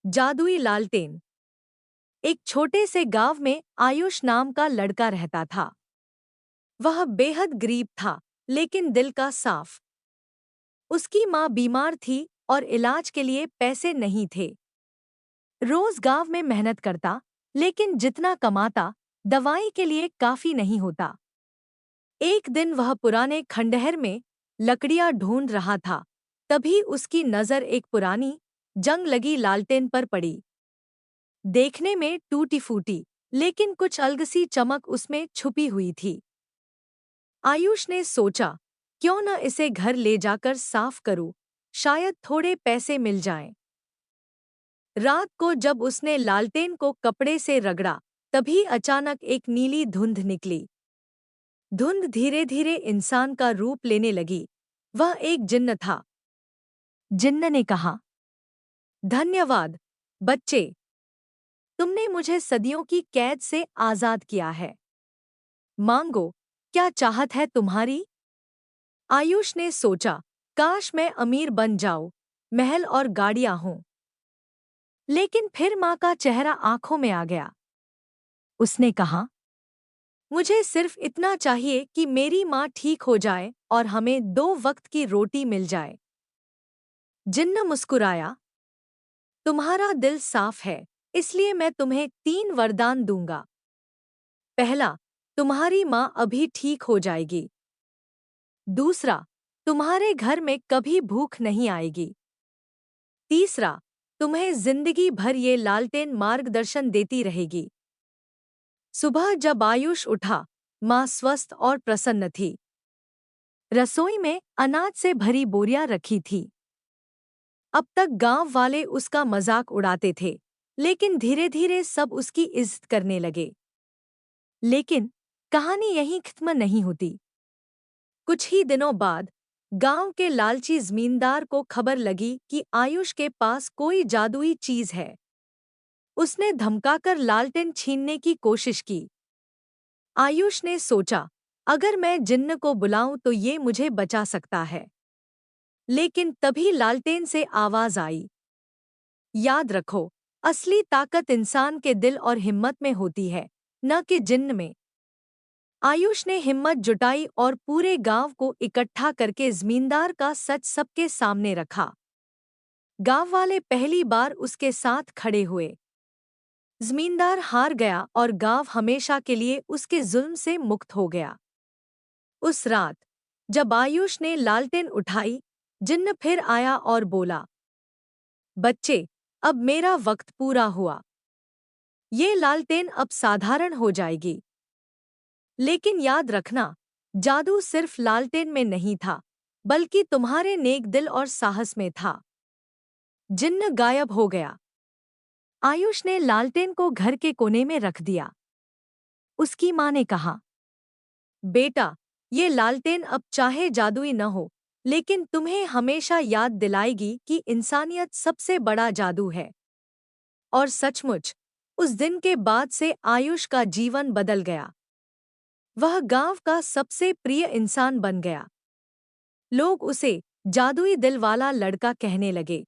जादुई लालटेन। एक छोटे से गांव में आयुष नाम का लड़का रहता था। वह बेहद गरीब था, लेकिन दिल का साफ। उसकी माँ बीमार थी और इलाज के लिए पैसे नहीं थे। रोज गांव में मेहनत करता, लेकिन जितना कमाता दवाई के लिए काफी नहीं होता। एक दिन वह पुराने खंडहर में लकड़ियां ढूंढ रहा था। तभी उसकी नजर एक पुरानी जंग लगी लालटेन पर पड़ी। देखने में टूटी फूटी, लेकिन कुछ अलग-सी चमक उसमें छुपी हुई थी। आयुष ने सोचा, क्यों न इसे घर ले जाकर साफ करूं, शायद थोड़े पैसे मिल जाएं। रात को जब उसने लालटेन को कपड़े से रगड़ा, तभी अचानक एक नीली धुंध निकली। धुंध धीरे धीरे इंसान का रूप लेने लगी। वह एक जिन्न था। जिन्न ने कहा, धन्यवाद बच्चे, तुमने मुझे सदियों की कैद से आजाद किया है। मांगो, क्या चाहत है तुम्हारी? आयुष ने सोचा, काश मैं अमीर बन जाऊं, महल और गाड़ियां हों। लेकिन फिर माँ का चेहरा आंखों में आ गया। उसने कहा, मुझे सिर्फ इतना चाहिए कि मेरी माँ ठीक हो जाए और हमें 2 वक्त की रोटी मिल जाए। जिन्न मुस्कुराया, तुम्हारा दिल साफ है, इसलिए मैं तुम्हें 3 वरदान दूंगा। पहला, तुम्हारी माँ अभी ठीक हो जाएगी। दूसरा, तुम्हारे घर में कभी भूख नहीं आएगी। तीसरा, तुम्हें जिंदगी भर ये लालटेन मार्गदर्शन देती रहेगी। सुबह जब आयुष उठा, माँ स्वस्थ और प्रसन्न थी। रसोई में अनाज से भरी बोरियां रखी थी। अब तक गांव वाले उसका मजाक उड़ाते थे, लेकिन धीरे धीरे सब उसकी इज्जत करने लगे। लेकिन कहानी यहीं खत्म नहीं होती। कुछ ही दिनों बाद गांव के लालची जमींदार को खबर लगी कि आयुष के पास कोई जादुई चीज है। उसने धमकाकर लालटेन छीनने की कोशिश की। आयुष ने सोचा, अगर मैं जिन्न को बुलाऊं तो ये मुझे बचा सकता है। लेकिन तभी लालटेन से आवाज आई, याद रखो, असली ताकत इंसान के दिल और हिम्मत में होती है, न कि जिन्न में। आयुष ने हिम्मत जुटाई और पूरे गांव को इकट्ठा करके जमींदार का सच सबके सामने रखा। गांव वाले पहली बार उसके साथ खड़े हुए। जमींदार हार गया और गांव हमेशा के लिए उसके जुल्म से मुक्त हो गया। उस रात जब आयुष ने लालटेन उठाई, जिन्न फिर आया और बोला, बच्चे, अब मेरा वक्त पूरा हुआ। ये लालटेन अब साधारण हो जाएगी। लेकिन याद रखना, जादू सिर्फ लालटेन में नहीं था, बल्कि तुम्हारे नेक दिल और साहस में था। जिन्न गायब हो गया। आयुष ने लालटेन को घर के कोने में रख दिया। उसकी माँ ने कहा, बेटा, ये लालटेन अब चाहे जादुई न हो, लेकिन तुम्हें हमेशा याद दिलाएगी कि इंसानियत सबसे बड़ा जादू है। और सचमुच, उस दिन के बाद से आयुष का जीवन बदल गया। वह गांव का सबसे प्रिय इंसान बन गया। लोग उसे जादुई दिल वाला लड़का कहने लगे।